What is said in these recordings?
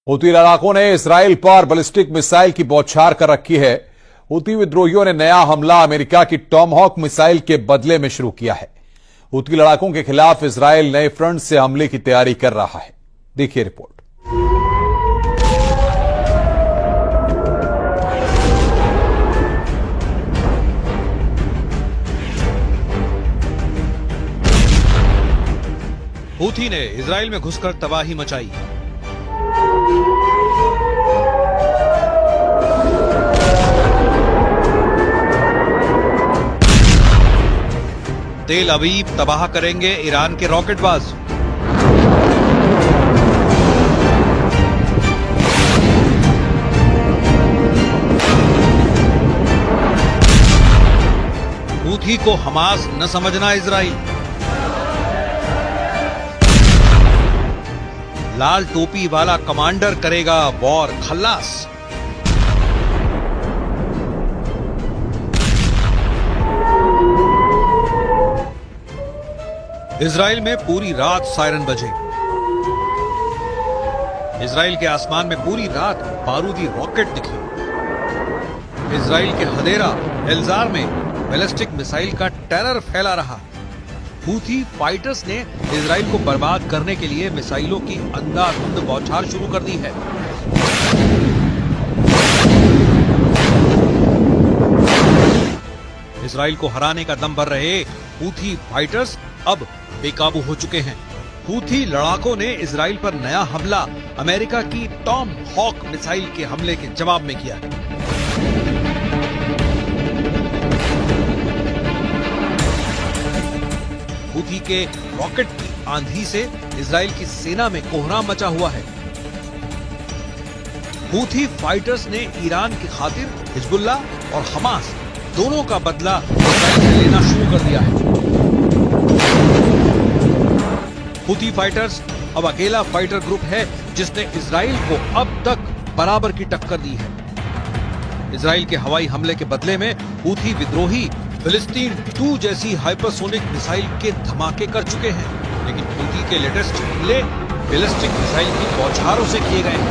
Houthi लड़ाकों ने Israel पर बैलिस्टिक मिसाइल की बौछार कर रखी है। हूती विद्रोहियों ने नया हमला अमेरिका की टॉमहॉक मिसाइल के बदले में शुरू किया है। हूती लड़ाकों के खिलाफ इसराइल नए फ्रंट से हमले की तैयारी कर रहा है। देखिए रिपोर्ट। हूथी ने इजराइल में घुसकर तबाही मचाई। तेल अवीव तबाह करेंगे ईरान के रॉकेटबाज। हूथी को हमास न समझना इजराइल। लाल टोपी वाला कमांडर करेगा वॉर खल्लास। इजराइल में पूरी रात सायरन बजे। इजराइल के आसमान में पूरी रात बारूदी रॉकेट दिखे। इजराइल के हदेरा एल्जार में बैलिस्टिक मिसाइल का टेरर फैला रहा। हूथी फाइटर्स ने इजराइल को बर्बाद करने के लिए मिसाइलों की अंधाधुंध बौछार शुरू कर दी है। इजराइल को हराने का दम भर रहे हूथी फाइटर्स अब बेकाबू हो चुके हैं। हूथी लड़ाकों ने इजराइल पर नया हमला अमेरिका की टॉम हॉक मिसाइल के हमले के जवाब में किया है। हूथी के रॉकेट की आंधी से इजराइल की सेना में कोहराम मचा हुआ है। हूथी फाइटर्स ने ईरान की खातिर हिजबुल्लाह और हमास दोनों का बदला इजराइल से लेना शुरू कर दिया है। हूथी फाइटर्स अब अकेला फाइटर ग्रुप है जिसने इजराइल को अब तक बराबर की टक्कर दी है। इजराइल के हवाई हमले के बदले में हूथी विद्रोही फिलिस्तीन 2 जैसी हाइपरसोनिक मिसाइल के धमाके कर चुके हैं, लेकिन हूथी के लेटेस्ट हमले बैलिस्टिक मिसाइल की बौछारों से किए गए हैं।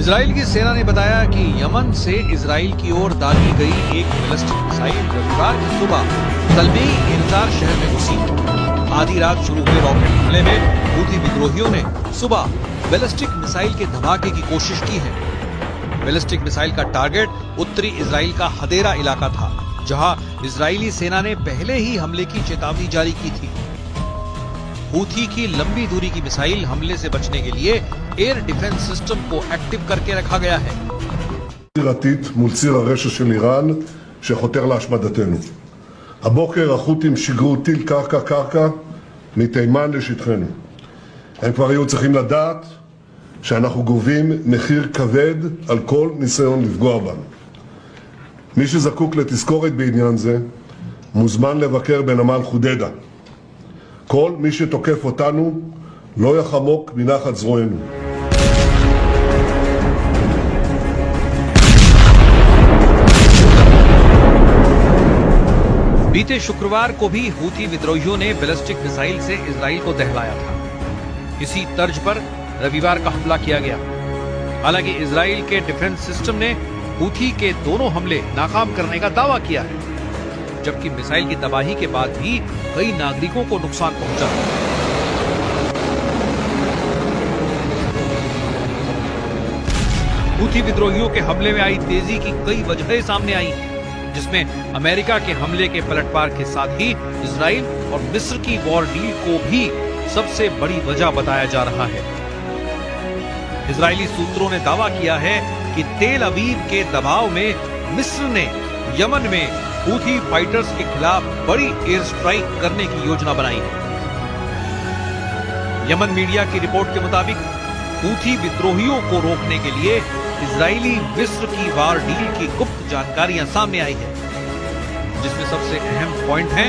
इजराइल की सेना ने बताया कि यमन से इजराइल की ओर दागी गई एक बैलिस्टिक मिसाइल रविवार की सुबह तलबी इंजार शहर में घुसी। आधी रात शुरू हुए रॉकेट हमले में हूथी विद्रोहियों ने सुबह बैलिस्टिक मिसाइल के धमाके की कोशिश की है। बैलिस्टिक मिसाइल का टारगेट उत्तरी इजराइल का हदेरा इलाका था, जहां इजरायली सेना ने पहले ही हमले की चेतावनी जारी की थी। हूथी की लंबी दूरी की मिसाइल हमले से बचने के लिए एयर डिफेंस सिस्टम को एक्टिव करके रखा गया है। מול ציר הרשע של איראן שחותר להשמדתנו. הבוקר החות'ים שיגרו טיל קרקע מתימן לשטחנו. הם כבר היו צריכים לדעת שאנחנו גובים מחיר כבד על כל ניסיון לפגוע בנו. מי שזקוק לתזכורת בעניין זה מוזמן לבקר בנמל חודדה. כל מי שתוקף אותנו לא יחמוק מנחת זרוענו. बीते शुक्रवार को भी हूथी विद्रोहियों ने बैलिस्टिक मिसाइल से इजराइल को दहलाया था। इसी तर्ज पर रविवार का हमला किया गया। हालांकि इजराइल के डिफेंस सिस्टम ने हूथी के दोनों हमले नाकाम करने का दावा किया है, जबकि मिसाइल की तबाही के बाद भी कई नागरिकों को नुकसान पहुंचा। हूथी विद्रोहियों के हमले में आई तेजी की कई वजहें सामने आई, जिसमें अमेरिका के हमले के पलटवार के साथ ही इजराइल और मिस्र की वॉर डील को भी सबसे बड़ी वजह बताया जा रहा है। इजरायली सूत्रों ने दावा किया है कि तेल अवीव के दबाव में मिस्र ने यमन में हूथी फाइटर्स के खिलाफ बड़ी एयर स्ट्राइक करने की योजना बनाई है। यमन मीडिया की रिपोर्ट के मुताबिक हूथी विद्रोहियों को रोकने के लिए इजरायली मिस्र की वार डील की गुप्त जानकारियां सामने आई है, जिसमें सबसे अहम पॉइंट है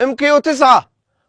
MQ-9،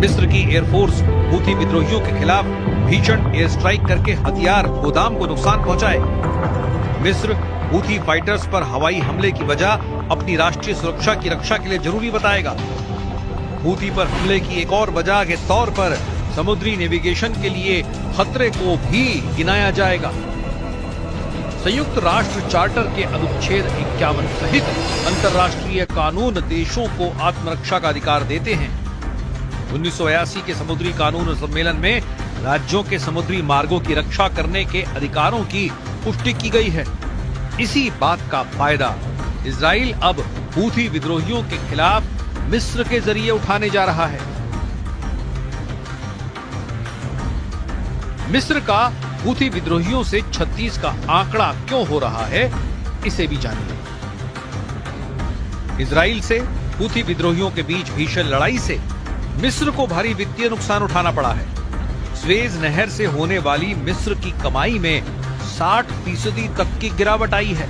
मिस्र की एयरफोर्स हूथी विद्रोहियों के खिलाफ भीषण एयर स्ट्राइक करके हथियार गोदाम को नुकसान पहुंचाए। मिस्र हूथी फाइटर्स पर हवाई हमले की वजह अपनी राष्ट्रीय सुरक्षा की रक्षा के लिए जरूरी बताएगा। हूथी पर हमले की एक और वजह के तौर पर समुद्री नेविगेशन के लिए खतरे को भी गिनाया जाएगा। संयुक्त राष्ट्र चार्टर के अनुच्छेद 51 सहित अंतर्राष्ट्रीय कानून देशों को आत्मरक्षा का अधिकार देते हैं। 1982 के समुद्री कानून सम्मेलन में राज्यों के समुद्री मार्गों की रक्षा करने के अधिकारों की पुष्टि की गई है। इसी बात का फायदा इजराइल अब हूथी विद्रोहियों के खिलाफ मिस्र के जरिए उठाने जा रहा है। मिस्र का हूथी विद्रोहियों से 36 का आंकड़ा क्यों हो रहा है, इसे भी जानिए। इजराइल से हूथी विद्रोहियों के बीच भीषण लड़ाई से मिस्र को भारी वित्तीय नुकसान उठाना पड़ा है। स्वेज नहर से होने वाली मिस्र की कमाई में 60% तक की गिरावट आई है।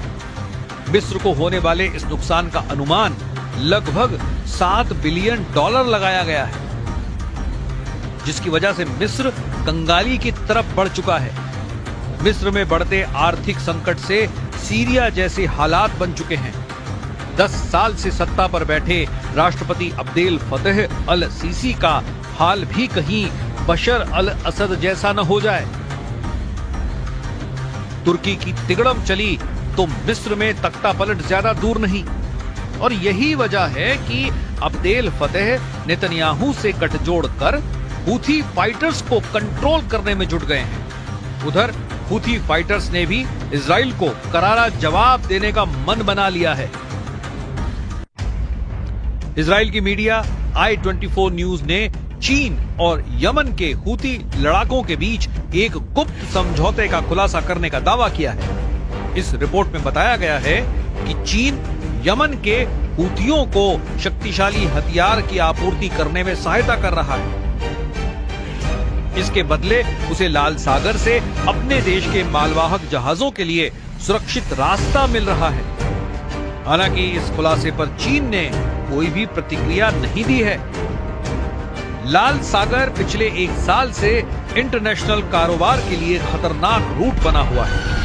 मिस्र को होने वाले इस नुकसान का अनुमान लगभग $7 बिलियन लगाया गया है, जिसकी वजह से मिस्र कंगाली की तरफ बढ़ चुका है। मिस्र में बढ़ते आर्थिक संकट से सीरिया जैसे हालात बन चुके हैं। 10 साल से सत्ता पर बैठे राष्ट्रपति अब्देल फतेह अल सीसी का हाल भी कहीं बशर अल असद जैसा न हो जाए। तुर्की की तिगड़म चली तो मिस्र में तख्ता पलट ज्यादा दूर नहीं, और यही वजह है कि अब्देल फतेह नेतन्याहू से गठजोड़ कर हूथी फाइटर्स को कंट्रोल करने में जुट गए हैं। उधर हूथी फाइटर्स ने भी इजराइल को करारा जवाब देने का मन बना लिया है। इजराइल की मीडिया I-24 न्यूज ने चीन और यमन के हूथी लड़ाकों के बीच एक गुप्त समझौते का खुलासा करने का दावा किया है। इस रिपोर्ट में बताया गया है कि चीन यमन के हूथियों को शक्तिशाली हथियार की आपूर्ति करने में सहायता कर रहा है। इसके बदले उसे लाल सागर से अपने देश के मालवाहक जहाजों के लिए सुरक्षित रास्ता मिल रहा है। हालांकि इस खुलासे पर चीन ने कोई भी प्रतिक्रिया नहीं दी है। लाल सागर पिछले 1 साल से इंटरनेशनल कारोबार के लिए खतरनाक रूट बना हुआ है।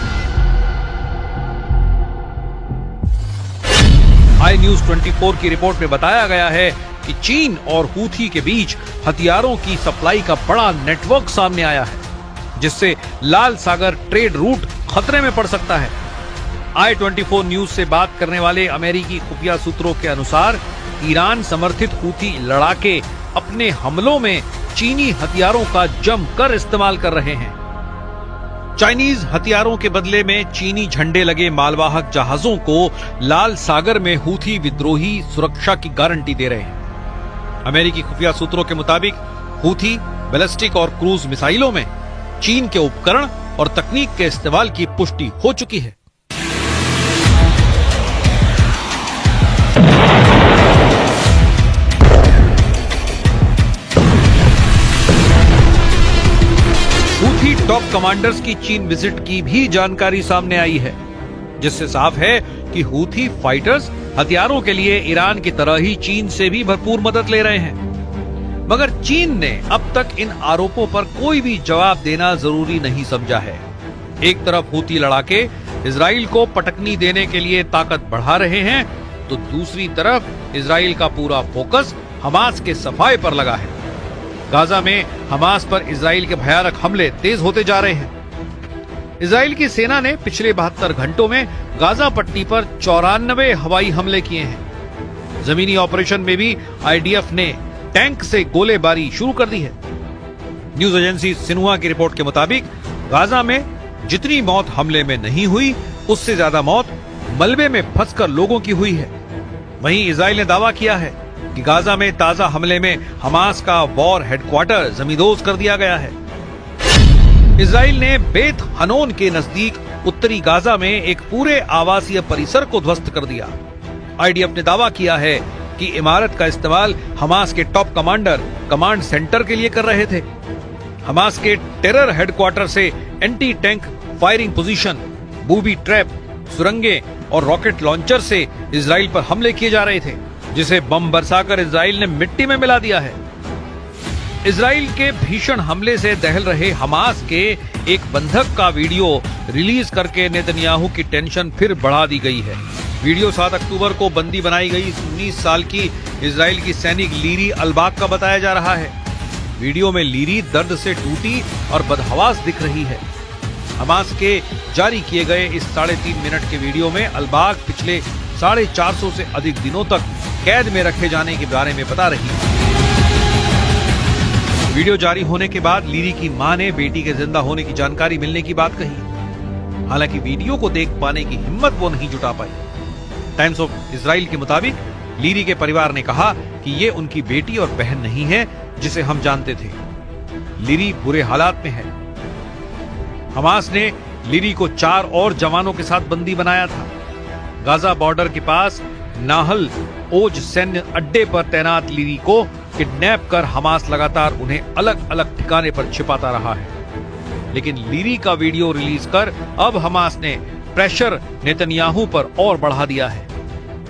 I-News-24 की रिपोर्ट में बताया गया है कि चीन और हूथी के बीच हथियारों की सप्लाई का बड़ा नेटवर्क सामने आया है, जिससे लाल सागर ट्रेड रूट खतरे में पड़ सकता है। I-24 न्यूज से बात करने वाले अमेरिकी खुफिया सूत्रों के अनुसार ईरान समर्थित हूथी लड़ाके अपने हमलों में चीनी हथियारों का जमकर इस्तेमाल कर रहे हैं। चाइनीज हथियारों के बदले में चीनी झंडे लगे मालवाहक जहाजों को लाल सागर में हूथी विद्रोही सुरक्षा की गारंटी दे रहे हैं। अमेरिकी खुफिया सूत्रों के मुताबिक हूथी बैलिस्टिक और क्रूज मिसाइलों में चीन के उपकरण और तकनीक के इस्तेमाल की पुष्टि हो चुकी है। हूथी टॉप कमांडर्स की चीन विजिट की भी जानकारी सामने आई है, जिससे साफ है कि हूथी फाइटर्स हथियारों के लिए ईरान की तरह ही चीन से भी भरपूर मदद ले रहे हैं। मगर चीन ने अब तक इन आरोपों पर कोई भी जवाब देना जरूरी नहीं समझा है। एक तरफ हूथी लड़ाके इजराइल को पटकनी देने के लिए ताकत बढ़ा रहे हैं, तो दूसरी तरफ इजराइल का पूरा फोकस हमास के सफाए पर लगा है। गाजा में हमास पर इजराइल के भयानक हमले तेज होते जा रहे हैं। इजराइल की सेना ने पिछले 72 घंटों में गाजा पट्टी पर 94 हवाई हमले किए हैं। जमीनी ऑपरेशन में भी आईडीएफ ने टैंक से गोलेबारी शुरू कर दी है। न्यूज एजेंसी सिन्हुआ की रिपोर्ट के मुताबिक गाजा में जितनी मौत हमले में नहीं हुई, उससे ज्यादा मौत मलबे में फंसकर लोगों की हुई है। वहीं इजराइल ने दावा किया है कि गाजा में ताजा हमले में हमास का वॉर हेडक्वार्टर जमींदोज कर दिया गया है। इजराइल ने बेत हनोन के नजदीक उत्तरी गाजा में एक पूरे आवासीय परिसर को ध्वस्त कर दिया। आईडीएफ ने दावा किया है कि इमारत का इस्तेमाल हमास के टॉप कमांडर कमांड सेंटर के लिए कर रहे थे। हमास के टेरर हेडक्वार्टर से anti tank firing position, booby trap, सुरंगें और रॉकेट लॉन्चर से इजराइल पर हमले किए जा रहे थे, जिसे बम बरसाकर इजराइल ने मिट्टी में मिला दिया है। इजराइल के भीषण हमले से दहल रहे हमास के एक बंधक का वीडियो रिलीज करके नेतन्याहू की टेंशन फिर बढ़ा दी गई है। वीडियो 7 अक्टूबर को बंदी बनाई गई 19 साल की इजराइल की सैनिक लीरी अलबाग का बताया जा रहा है। वीडियो में लीरी दर्द से टूटी और बदहवास दिख रही है। हमास के जारी किए गए इस 3.5 मिनट के वीडियो में अलबाग पिछले 450 से अधिक दिनों तक कैद में रखे जाने के बारे में बता रही है। वीडियो जारी होने के बाद लीरी की मां ने बेटी के जिंदा होने की जानकारी मिलने की बात कही। हालांकि वीडियो को देख पाने की हिम्मत वो नहीं जुटा पाई। टाइम्स ऑफ इजराइल के मुताबिक लीरी के परिवार ने कहा कि ये उनकी बेटी और बहन नहीं है जिसे हम जानते थे। लीरी बुरे हालात में है। हमास ने लीरी को 4 और जवानों के साथ बंदी बनाया था। गाजा बॉर्डर के पास नाहल ओज सैन्य अड्डे पर तैनात लीरी को किडनैप कर हमास लगातार उन्हें अलग अलग ठिकाने पर छिपाता रहा है। लेकिन लीरी का वीडियो रिलीज कर अब हमास ने प्रेशर नेतन्याहू पर और बढ़ा दिया है।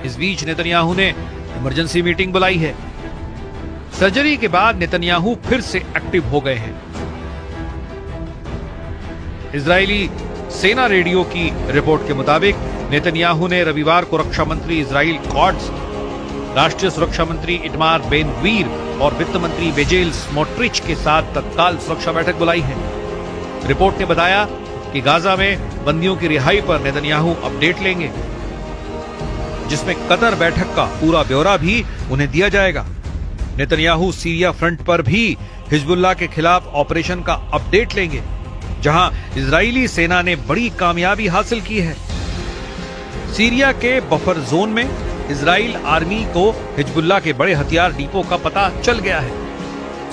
इस बीच नेतन्याहू ने इमरजेंसी मीटिंग बुलाई है। सर्जरी के बाद नेतन्याहू फिर से एक्टिव हो गए हैं। इजरायली सेना रेडियो की रिपोर्ट के मुताबिक नेतन्याहू ने रविवार को रक्षा मंत्री इजराइल कॉट्स, राष्ट्रीय सुरक्षा मंत्री इटमार बेन गवीर और वित्त मंत्री बेजेल स्मोट्रिच के साथ तत्काल सुरक्षा बैठक बुलाई है। रिपोर्ट ने बताया कि गाजा में बंदियों की रिहाई पर नेतन्याहू अपडेट लेंगे, जिसमें कतर बैठक का पूरा ब्यौरा भी उन्हें दिया जाएगा। नेतन्याहू सीरिया फ्रंट पर भी हिजबुल्लाह के खिलाफ ऑपरेशन का अपडेट लेंगे, जहां इजरायली सेना ने बड़ी कामयाबी हासिल की है। सीरिया के बफर जोन में इजराइल आर्मी को हिजबुल्लाह के बड़े हथियार डिपो का पता चल गया है।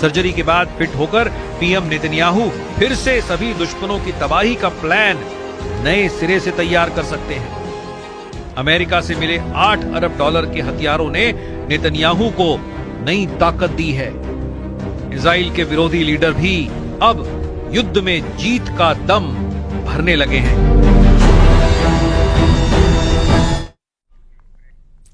सर्जरी के बाद फिट होकर पीएम नेतन्याहू फिर से सभी दुश्मनों की तबाही का प्लान नए सिरे से तैयार कर सकते हैं। अमेरिका से मिले $8 अरब के हथियारों ने नेतन्याहू को नई ताकत दी है। इजराइल के विरोधी लीडर भी अब युद्ध में जीत का दम भरने लगे हैं।